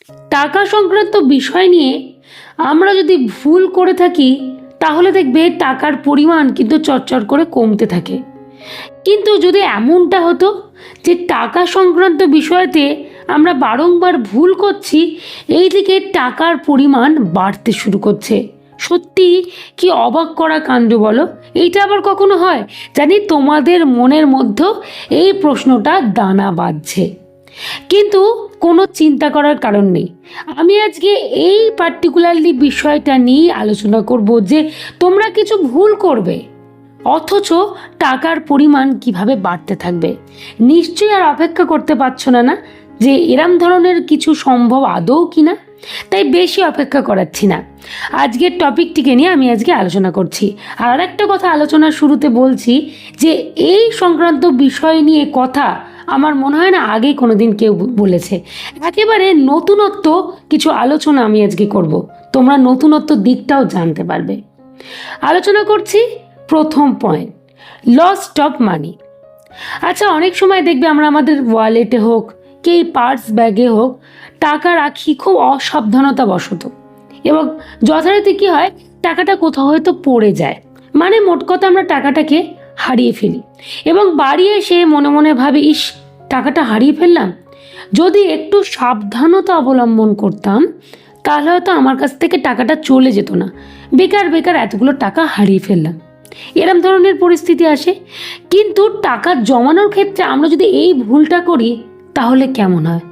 টাকা সংক্রান্ত বিষয় নিয়ে আমরা যদি ভুল করে থাকি তাহলে দেখবে টাকার পরিমাণ কিন্তু চটচট করে কমতে থাকে। কিন্তু যদি এমনটা হতো যে টাকা সংক্রান্ত বিষয়তে আমরা বারংবার ভুল করছি, এই দিকে টাকার পরিমাণ বাড়তে শুরু করছে। সত্যি কি অবাক করা কাণ্ড বলো। এইটা আবার কখনো হয়? জানি তোমাদের মনের মধ্যেও এই প্রশ্নটা দানা বাঁধছে, কিন্তু কোনো চিন্তা করার কারণ নেই। আমি আজকে এই পার্টিকুলারলি বিষয়টা নিয়ে আলোচনা করব যে তোমরা কিছু ভুল করবে অথচ টাকার পরিমাণ কিভাবে বাড়তে থাকবে। নিশ্চয়ই আর অপেক্ষা করতে পারছো না না যে এরম ধরনের কিছু সম্ভব আদৌ কিনা? তাই বেশি অপেক্ষা করাচ্ছি না, আজকের টপিকটিকে নিয়ে আমি আজকে আলোচনা করছি। আর একটা কথা আলোচনার শুরুতে বলছি যে এই সংক্রান্ত বিষয় নিয়ে কথা আমার মনে হয় না আগে কোনোদিন কেউ বলেছে। একেবারে নতুনত্ব কিছু আলোচনা আমি আজকে করব, তোমরা নতুনত্ব দিকটাও জানতে পারবে। আলোচনা করছি প্রথম পয়েন্ট, লস্ট অফ মানি। আচ্ছা, অনেক সময় দেখবে আমরা আমাদের ওয়ালেটে হোক কি পার্স ব্যাগে হোক টাকা রাখি খুব অসাবধানতা বশত, এবং যথারীতি কী হয়, টাকাটা কোথাও হয়তো পড়ে যায়। মানে মোট কথা আমরা টাকাটাকে হারিয়ে ফেলি এবং বাড়ি এসে মনে মনে ভাবি, ইস টাকাটা হারিয়ে ফেললাম। যদি একটু সাবধানতা অবলম্বন করতাম তাহলে হয়তো আমার কাছ থেকে টাকাটা চলে যেত না, বেকার বেকার এতগুলো টাকা হারিয়ে ফেললাম, এরম ধরনের পরিস্থিতি আসে। কিন্তু টাকা জমানোর ক্ষেত্রে আমরা যদি এই ভুলটা করি তাহলে কেমন হয়?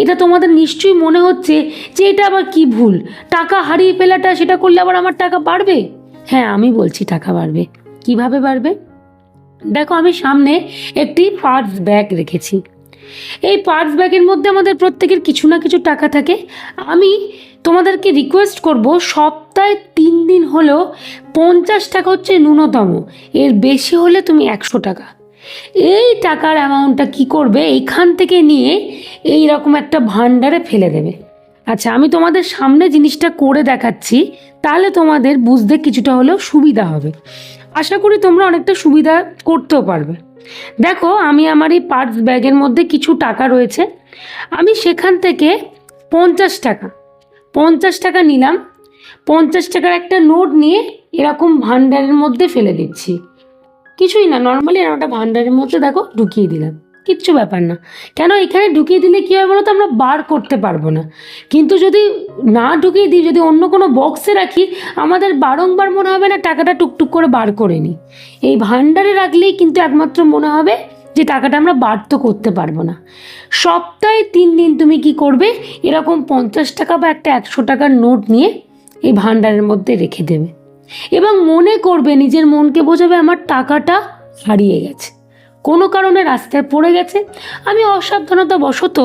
এটা তোমাদের নিশ্চয়ই মনে হচ্ছে যে এটা আবার কি ভুল, টাকা হারিয়ে ফেলাটা, সেটা করলে আবার আমার টাকা বাড়বে। হ্যাঁ, আমি বলছি টাকা বাড়বে। কিভাবে বাড়বে? দেখো, আমি সামনে একটি পার্স ব্যাগ রেখেছি। এই পার্স ব্যাগের মধ্যে আমাদের প্রত্যেকের কিছু না কিছু টাকা থাকে। আমি তোমাদেরকে রিকোয়েস্ট করব, সপ্তাহে 3 দিন হলেও 50 টাকা হচ্ছে ন্যূনতম, এর বেশি হলে তুমি 100 টাকা, এই টাকার অ্যামাউন্টটা কি করবে, এইখান থেকে নিয়ে এই রকম একটা ভান্ডারে ফেলে দেবে। আচ্ছা, আমি তোমাদের সামনে জিনিসটা করে দেখাচ্ছি, তাহলে তোমাদের বুঝতে কিছুটা হলেও সুবিধা হবে। আশা করি তোমরা অনেকটা সুবিধা করতেও পারবে। দেখো, আমি আমার এই পার্স ব্যাগের মধ্যে কিছু টাকা রয়েছে, আমি সেখান থেকে 50 টাকা নিলাম। 50 টাকার একটা নোট নিয়ে এরকম ভান্ডারের মধ্যে ফেলে দিচ্ছি। কিছুই না, নর্মালি একটা ভান্ডারের মধ্যে দেখো ঢুকিয়ে দিলাম, কিচ্ছু ব্যাপার না। কেন, এখানে ঢুকিয়ে দিলে কী হয় বলো তো, আমরা বার করতে পারবো না। কিন্তু যদি না ঢুকিয়ে দিই, যদি অন্য কোনো বক্সে রাখি, আমাদের বারংবার মনে হবে না টাকাটা টুকটুক করে বার করে নিই। এই ভান্ডারে রাখলেই কিন্তু একমাত্র মনে হবে যে টাকাটা আমরা বার তো করতে পারবো না। সপ্তাহে 3 দিন তুমি কি করবে, এরকম 50 টাকা বা একটা 100 টাকার নোট নিয়ে এই ভান্ডারের মধ্যে রেখে দেবে এবং মনে করবে, নিজের মনকে বোঝাবে আমার টাকাটা হারিয়ে গেছে, কোনো কারণে রাস্তায় পড়ে গেছে, আমি অসাবধানতা বশত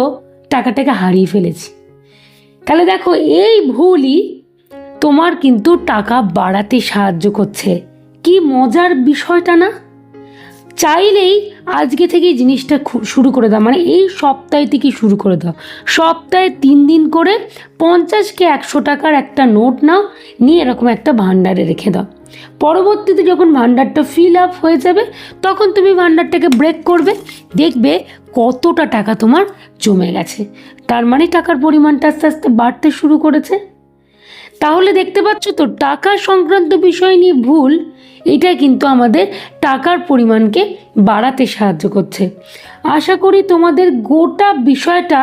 টাকাটাকে হারিয়ে ফেলেছি। তাহলে দেখো, এই ভুলই তোমার কিন্তু টাকা বাড়াতে সাহায্য করছে। কি মজার বিষয়টা না? চাইলেই আজকে থেকেই জিনিসটা শুরু করে দাও, মানে এই সপ্তাহে থেকে শুরু করে দাও। সপ্তাহে 3 দিন করে 50 কি 100 টাকার একটা নোট নাও, নিয়ে এরকম একটা ভান্ডারে রেখে দাও। পরবর্তীতে যখন ভান্ডারটা ফিল আপ হয়ে যাবে তখন তুমি ভান্ডারটাকে ব্রেক করবে, দেখবে কতটা টাকা তোমার জমে গেছে। তার মানে টাকার পরিমাণটা আস্তে আস্তে বাড়তে শুরু করেছে। তাহলে দেখতে পাচ্ছ তো, টাকা সংক্রান্ত বিষয় নিয়ে ভুল, এটা কিন্তু আমাদের টাকার পরিমাণকে বাড়াতে সাহায্য করছে। আশা করি তোমাদের গোটা বিষয়টা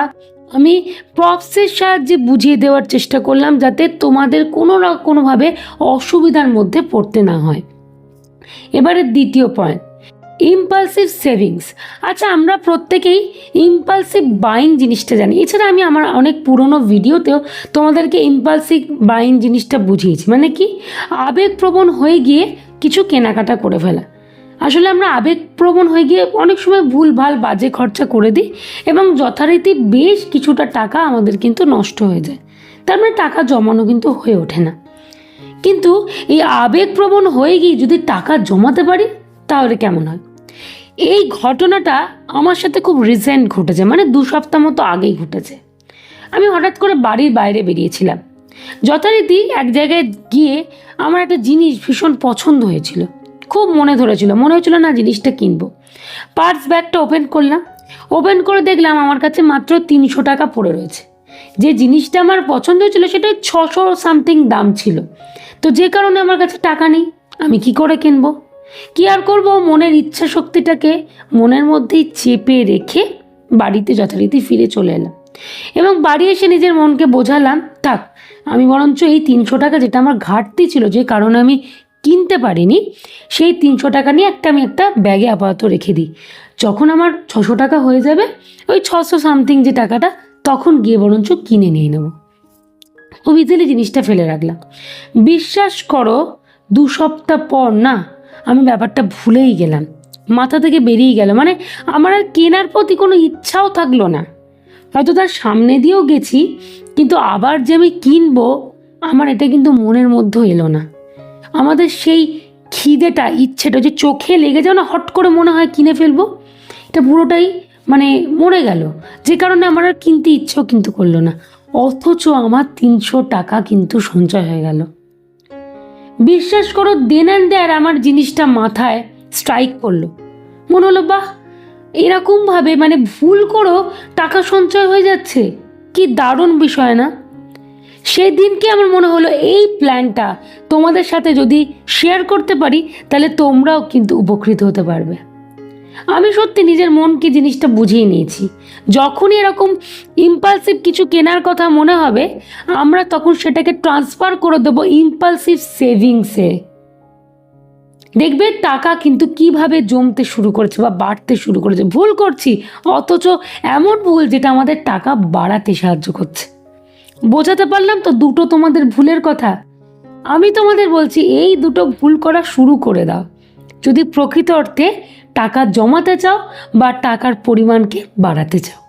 আমি প্রপসের সাহায্যে বুঝিয়ে দেওয়ার চেষ্টা করলাম, যাতে তোমাদের কোনো না কোনোভাবে অসুবিধার মধ্যে পড়তে না হয়। এবারে দ্বিতীয় পয়েন্ট, ইম্পালসিভ সেভিংস। আচ্ছা, আমরা প্রত্যেকেই ইম্পালসিভ বাইং জিনিসটা জানি। এছাড়া আমি আমার অনেক পুরনো ভিডিওতেও তোমাদেরকে ইম্পালসিভ বাইং জিনিসটা বুঝিয়েছি। মানে কি, আবেগপ্রবণ হয়ে গিয়ে কিছু কেনাকাটা করে ফেলা। আসলে আমরা আবেগপ্রবণ হয়ে গিয়ে অনেক সময় ভুলভাল বাজে খরচা করে দিই এবং যথারীতি বেশ কিছুটা টাকা আমাদের কিন্তু নষ্ট হয়ে যায়। তার মানে টাকা জমানো কিন্তু হয়ে ওঠে না। কিন্তু এই আবেগপ্রবণ হয়ে গিয়ে যদি টাকা জমাতে পারি তাহলে কেমন হয়? এই ঘটনাটা আমার সাথে খুব রিসেন্ট ঘটেছে, মানে 2 সপ্তাহ মতো আগেই ঘটেছে। আমি হঠাৎ করে বাড়ির বাইরে বেরিয়েছিলাম, যথারীতি এক জায়গায় গিয়ে আমার একটা জিনিস ভীষণ পছন্দ হয়েছিল, খুব মনে ধরেছিল, মনে হয়েছিল না জিনিসটা কিনবো। পার্স ব্যাগটা ওপেন করলাম, ওপেন করে দেখলাম আমার কাছে মাত্র 300 টাকা পড়ে রয়েছে। যে জিনিসটা আমার পছন্দ ছিল সেটা 600 সামথিং দাম ছিল। তো যে কারণে আমার কাছে টাকা নেই, আমি কি করে কিনবো? কি আর করব, মনের ইচ্ছা শক্তিটাকে মনের মধ্যেই চেপে রেখে বাড়িতে যথারীতি ফিরে চলে এলাম এবং বাড়ি এসে নিজের মনকে বোঝালাম, থাক, আমি বরঞ্চ এই 300 টাকা যেটা আমার ঘাটতি ছিল, যে কারণে আমি কিনতে পারিনি, সেই 300 টাকা নিয়ে আমি একটা ব্যাগে আপাতত রেখে দিই। যখন আমার 600 টাকা হয়ে যাবে, ওই 600 সামথিং যে টাকাটা, তখন গিয়ে বরঞ্চ কিনে নিয়ে নেব। খুব ইজিলি জিনিসটা ফেলে রাখলাম। বিশ্বাস করো, 2 সপ্তাহ পর না, আমি ব্যাপারটা ভুলেই গেলাম, মাথা থেকে বেরিয়ে গেল। মানে আমার আর কেনার প্রতি কোনো ইচ্ছাও থাকলো না। হয়তো তার সামনে দিয়েও গেছি, কিন্তু আবার যে আমি কিনবো, আমার এটা কিন্তু মনের মধ্যেও এলো না। আমাদের সেই খিদেটা, ইচ্ছেটা যে চোখে লেগে যাও না, হট করে মনে হয় কিনে ফেলবো, এটা পুরোটাই মানে মরে গেল, যে কারণে আমার আর কিনতে ইচ্ছেও কিন্তু করলো না। অথচ আমার 300 টাকা কিন্তু সঞ্চয় হয়ে গেল। বিশ্বাস করো, দেন অ্যান্ড দেয়ার আমার জিনিসটা মাথায় স্ট্রাইক করলো। মনে হলো, বাহ, এরকমভাবে মানে ভুল করেও টাকা সঞ্চয় হয়ে যাচ্ছে, কি দারুণ বিষয় না? সেদিনকে আমার মনে হলো এই প্ল্যানটা তোমাদের সাথে যদি শেয়ার করতে পারি, তাহলে তোমরাও কিন্তু উপকৃত হতে পারবে। আমি সত্যি নিজের মনকে জিনিসটা বুঝিয়ে নিয়েছি। যখনই এরকম ইম্পালসিভ কিছু কেনার কথা মনে হবে, আমরা তখন সেটাকে ট্রান্সফার করে দেবো ইম্পালসিভ সেভিংসে। দেখবে টাকা কিন্তু কিভাবে জমতে শুরু করেছে বা বাড়তে শুরু করেছে। ভুল করছি, অথচ এমন ভুল যেটা আমাদের টাকা বাড়াতে সাহায্য করছে। বোঝাতে পারলাম তো দুটো তোমাদের ভুলের কথা? আমি তোমাদের বলছি, এই দুটো ভুল করা শুরু করে দাও যদি প্রকৃত অর্থে টাকা জমাতে চাও বা টাকার পরিমাণকে বাড়াতে চাও।